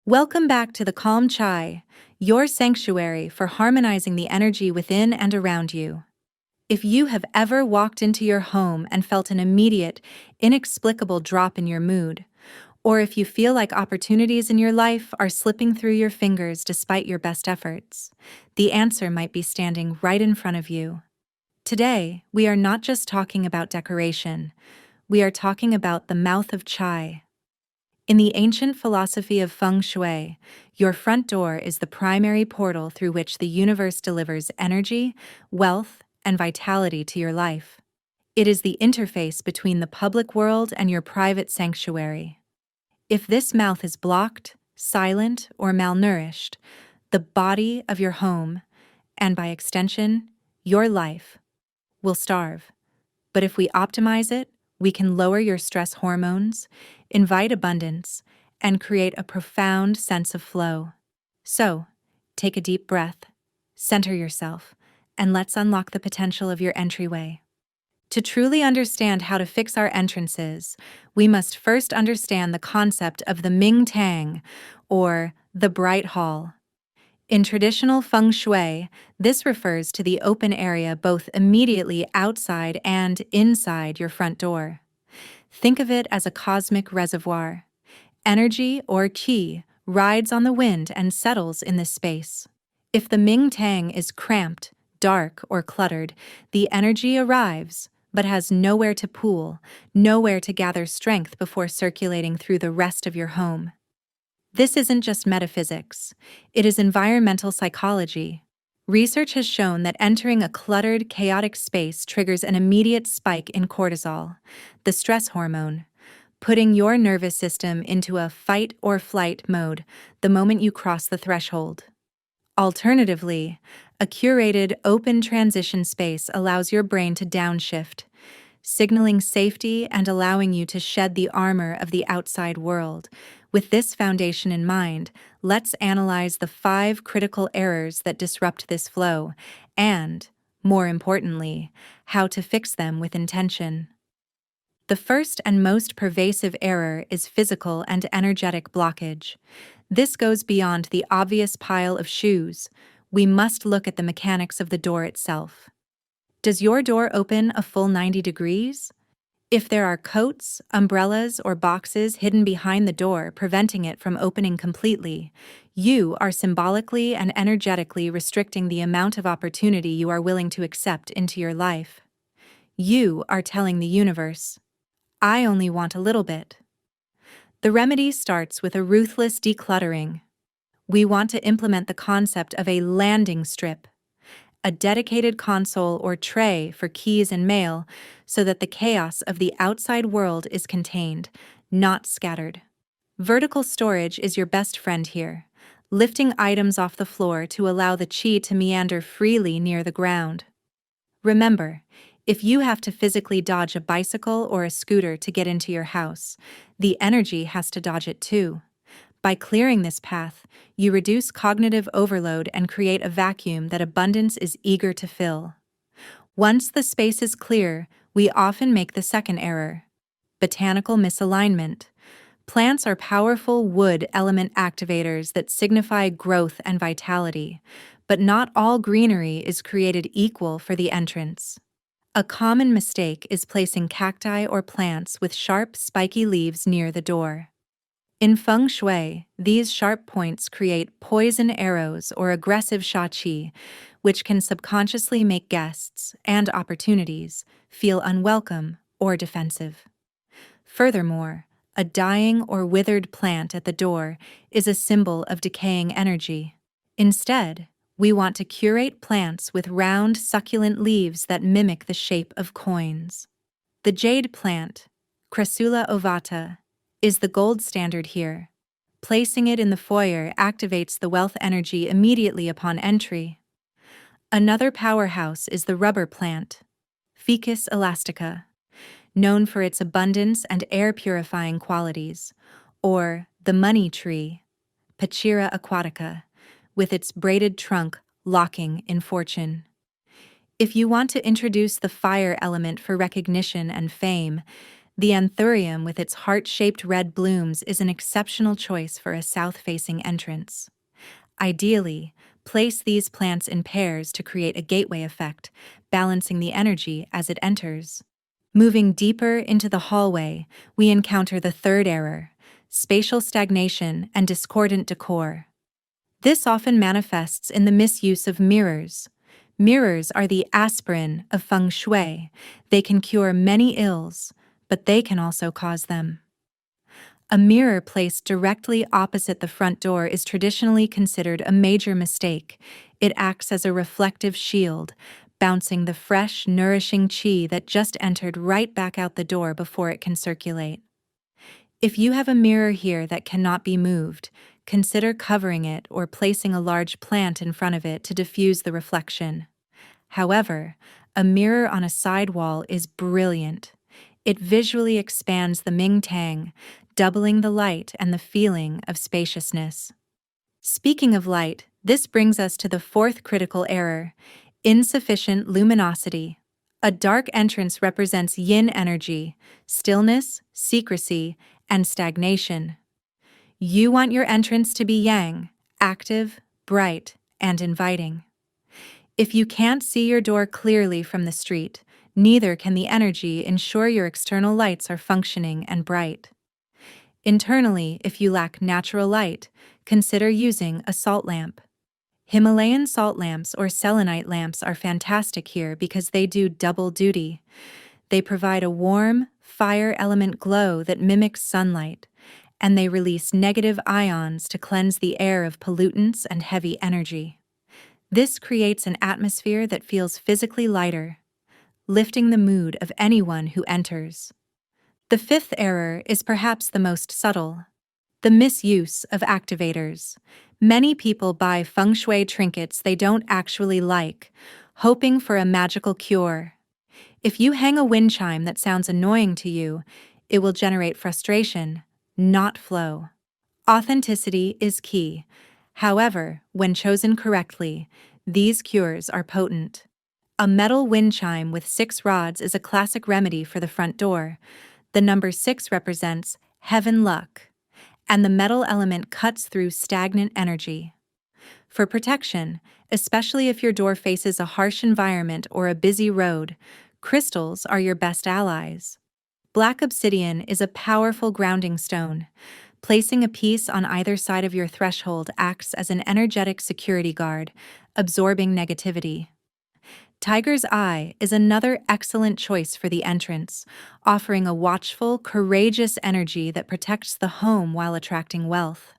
Welcome back to the Calm Chai, your sanctuary for harmonizing the energy within and around you. If you have ever walked into your home and felt an immediate, inexplicable drop in your mood, or if you feel like opportunities in your life are slipping through your fingers despite your best efforts, the answer might be standing right in front of you. Today, we are not just talking about decoration, we are talking about the mouth of chai. In the ancient philosophy of Feng Shui, your front door is the primary portal through which the universe delivers energy, wealth, and vitality to your life. It is the interface between the public world and your private sanctuary. If this mouth is blocked, silent, or malnourished, the body of your home, and by extension, your life, will starve. But if we optimize it, we can lower your stress hormones, invite abundance, and create a profound sense of flow. So, take a deep breath, center yourself, and let's unlock the potential of your entryway. To truly understand how to fix our entrances, we must first understand the concept of the Ming Tang, or the bright hall. In traditional feng shui, this refers to the open area both immediately outside and inside your front door. Think of it as a cosmic reservoir. Energy, or qi, rides on the wind and settles in this space. If the Ming Tang is cramped, dark, or cluttered, the energy arrives, but has nowhere to pool, nowhere to gather strength before circulating through the rest of your home. This isn't just metaphysics, it is environmental psychology. Research has shown that entering a cluttered, chaotic space triggers an immediate spike in cortisol, the stress hormone, putting your nervous system into a fight or flight mode the moment you cross the threshold. Alternatively, a curated, open transition space allows your brain to downshift, signaling safety and allowing you to shed the armor of the outside world. With this foundation in mind, let's analyze the 5 critical errors that disrupt this flow and, more importantly, how to fix them with intention. The first and most pervasive error is physical and energetic blockage. This goes beyond the obvious pile of shoes. We must look at the mechanics of the door itself. Does your door open a full 90 degrees? If there are coats, umbrellas, or boxes hidden behind the door preventing it from opening completely, you are symbolically and energetically restricting the amount of opportunity you are willing to accept into your life. You are telling the universe, I only want a little bit. The remedy starts with a ruthless decluttering. We want to implement the concept of a landing strip, a dedicated console or tray for keys and mail so that the chaos of the outside world is contained, not scattered. Vertical storage is your best friend here, lifting items off the floor to allow the qi to meander freely near the ground. Remember, if you have to physically dodge a bicycle or a scooter to get into your house, the energy has to dodge it too. By clearing this path, you reduce cognitive overload and create a vacuum that abundance is eager to fill. Once the space is clear, we often make the second error: botanical misalignment. Plants are powerful wood element activators that signify growth and vitality, but not all greenery is created equal for the entrance. A common mistake is placing cacti or plants with sharp, spiky leaves near the door. In Feng Shui, these sharp points create poison arrows or aggressive shachi, which can subconsciously make guests and opportunities feel unwelcome or defensive. Furthermore, a dying or withered plant at the door is a symbol of decaying energy. Instead, we want to curate plants with round, succulent leaves that mimic the shape of coins. The jade plant, Crassula ovata, is the gold standard here. Placing it in the foyer activates the wealth energy immediately upon entry. Another powerhouse is the rubber plant, Ficus elastica, known for its abundance and air-purifying qualities, or the money tree, Pachira aquatica, with its braided trunk locking in fortune. If you want to introduce the fire element for recognition and fame, The anthurium with its heart-shaped red blooms is an exceptional choice for a south-facing entrance. Ideally, place these plants in pairs to create a gateway effect, balancing the energy as it enters. Moving deeper into the hallway, we encounter the third error: spatial stagnation and discordant decor. This often manifests in the misuse of mirrors. Mirrors are the aspirin of Feng Shui. They can cure many ills, but they can also cause them. A mirror placed directly opposite the front door is traditionally considered a major mistake. It acts as a reflective shield, bouncing the fresh, nourishing qi that just entered right back out the door before it can circulate. If you have a mirror here that cannot be moved, consider covering it or placing a large plant in front of it to diffuse the reflection. However, a mirror on a side wall is brilliant. It visually expands the Ming Tang, doubling the light and the feeling of spaciousness. Speaking of light, this brings us to the fourth critical error: insufficient luminosity. A dark entrance represents yin energy, stillness, secrecy, and stagnation. You want your entrance to be yang, active, bright, and inviting. If you can't see your door clearly from the street, neither can the energy ensure your external lights are functioning and bright. Internally, if you lack natural light, consider using a salt lamp. Himalayan salt lamps or selenite lamps are fantastic here because they do double duty. They provide a warm, fire element glow that mimics sunlight, and they release negative ions to cleanse the air of pollutants and heavy energy. This creates an atmosphere that feels physically lighter, lifting the mood of anyone who enters. The fifth error is perhaps the most subtle: the misuse of activators. Many people buy feng shui trinkets they don't actually like, hoping for a magical cure. If you hang a wind chime that sounds annoying to you, it will generate frustration, not flow. Authenticity is key. However, when chosen correctly, these cures are potent. A metal wind chime with 6 rods is a classic remedy for the front door. The number 6 represents heaven luck, and the metal element cuts through stagnant energy. For protection, especially if your door faces a harsh environment or a busy road, crystals are your best allies. Black obsidian is a powerful grounding stone. Placing a piece on either side of your threshold acts as an energetic security guard, absorbing negativity. Tiger's Eye is another excellent choice for the entrance, offering a watchful, courageous energy that protects the home while attracting wealth.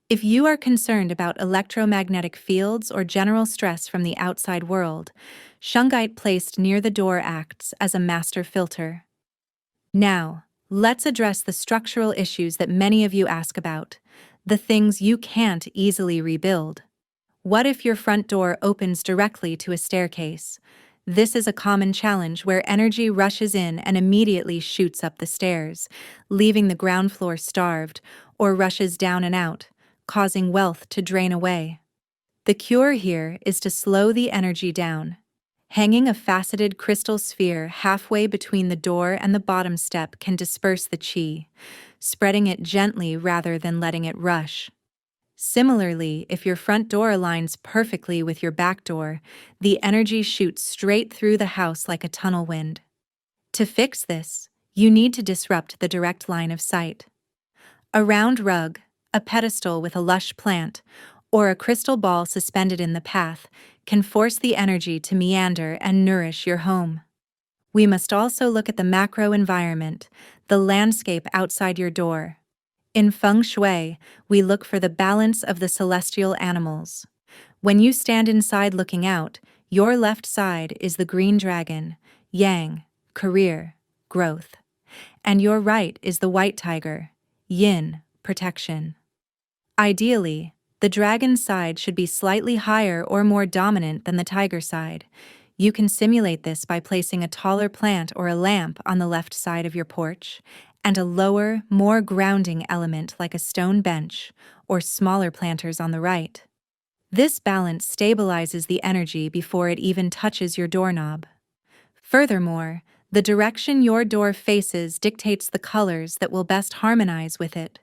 If you are concerned about electromagnetic fields or general stress from the outside world, shungite placed near the door acts as a master filter. Now, let's address the structural issues that many of you ask about, the things you can't easily rebuild. What if your front door opens directly to a staircase? This is a common challenge where energy rushes in and immediately shoots up the stairs, leaving the ground floor starved, or rushes down and out, causing wealth to drain away. The cure here is to slow the energy down. Hanging a faceted crystal sphere halfway between the door and the bottom step can disperse the qi, spreading it gently rather than letting it rush. Similarly, if your front door aligns perfectly with your back door, the energy shoots straight through the house like a tunnel wind. To fix this, you need to disrupt the direct line of sight. A round rug, a pedestal with a lush plant, or a crystal ball suspended in the path can force the energy to meander and nourish your home. We must also look at the macro environment, the landscape outside your door. In Feng Shui, we look for the balance of the celestial animals. When you stand inside looking out, your left side is the green dragon, yang, career, growth, and your right is the white tiger, yin, protection. Ideally, the dragon side should be slightly higher or more dominant than the tiger side. You can simulate this by placing a taller plant or a lamp on the left side of your porch, and a lower, more grounding element like a stone bench or smaller planters on the right. This balance stabilizes the energy before it even touches your doorknob. Furthermore, The direction your door faces dictates the colors that will best harmonize with it.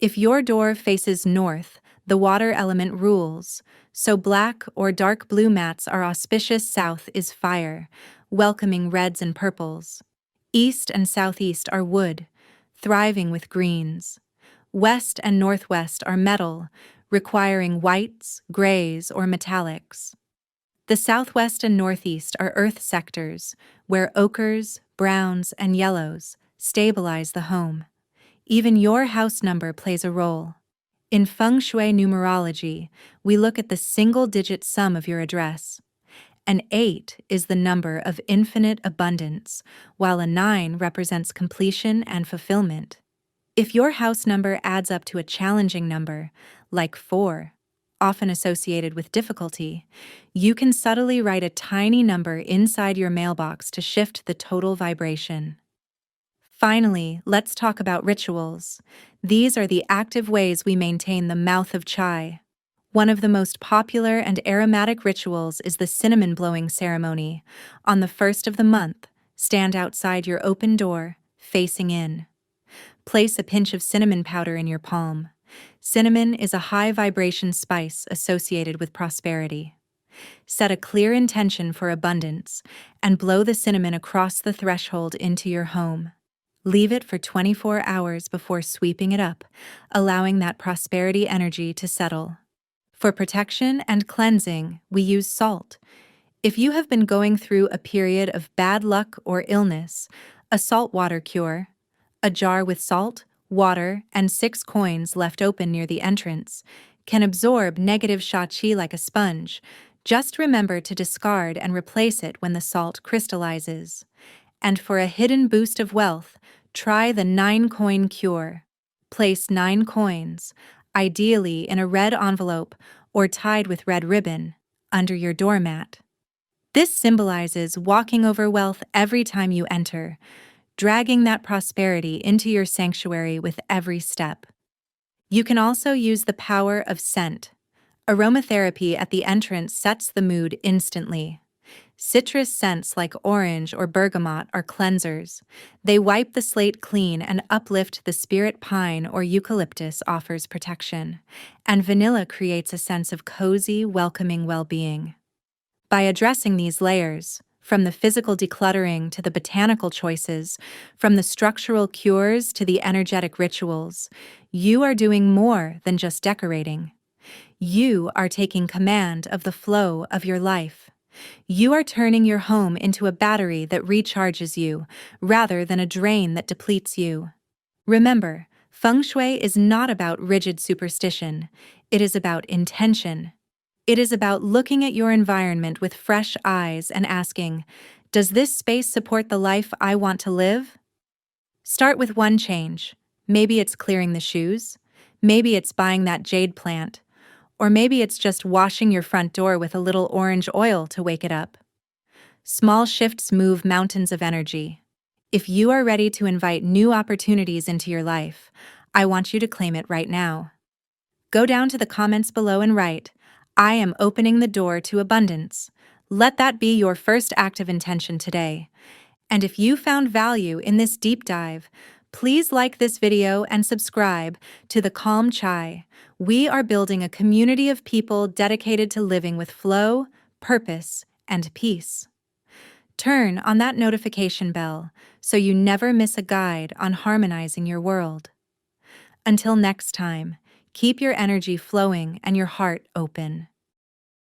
If your door faces north, the water element rules, so black or dark blue mats are auspicious. South is fire, welcoming reds and purples. East and southeast are wood, thriving with greens. West and northwest are metal, requiring whites, grays, or metallics. The southwest and northeast are earth sectors, where ochres, browns, and yellows stabilize the home. Even your house number plays a role. In Feng Shui numerology, we look at the single-digit sum of your address. An 8 is the number of infinite abundance, while a 9 represents completion and fulfillment. If your house number adds up to a challenging number, like 4, often associated with difficulty, you can subtly write a tiny number inside your mailbox to shift the total vibration. Finally, let's talk about rituals. These are the active ways we maintain the mouth of chai. One of the most popular and aromatic rituals is the cinnamon blowing ceremony. On the first of the month, stand outside your open door, facing in. Place a pinch of cinnamon powder in your palm. Cinnamon is a high vibration spice associated with prosperity. Set a clear intention for abundance and blow the cinnamon across the threshold into your home. Leave it for 24 hours before sweeping it up, allowing that prosperity energy to settle. For protection and cleansing, we use salt. If you have been going through a period of bad luck or illness, a salt water cure, a jar with salt, water, and 6 coins left open near the entrance, can absorb negative chi like a sponge. Just remember to discard and replace it when the salt crystallizes. And for a hidden boost of wealth, try the 9-coin cure. Place 9 coins, ideally in a red envelope or tied with red ribbon, under your doormat. This symbolizes walking over wealth every time you enter, dragging that prosperity into your sanctuary with every step. You can also use the power of scent. Aromatherapy at the entrance sets the mood instantly. Citrus scents like orange or bergamot are cleansers. They wipe the slate clean and uplift the spirit. Pine or eucalyptus offers protection, and vanilla creates a sense of cozy, welcoming well-being. By addressing these layers, from the physical decluttering to the botanical choices, from the structural cures to the energetic rituals, you are doing more than just decorating. You are taking command of the flow of your life. You are turning your home into a battery that recharges you, rather than a drain that depletes you. Remember, Feng Shui is not about rigid superstition. It is about intention. It is about looking at your environment with fresh eyes and asking, does this space support the life I want to live? Start with one change. Maybe it's clearing the shoes. Maybe it's buying that jade plant. Or maybe it's just washing your front door with a little orange oil to wake it up. Small shifts move mountains of energy. If you are ready to invite new opportunities into your life, I want you to claim it right now. Go down to the comments below and write, I am opening the door to abundance. Let that be your first act of intention today. And if you found value in this deep dive, please like this video and subscribe to The Calm Chai. We are building a community of people dedicated to living with flow, purpose, and peace. Turn on that notification bell so you never miss a guide on harmonizing your world. Until next time, keep your energy flowing and your heart open.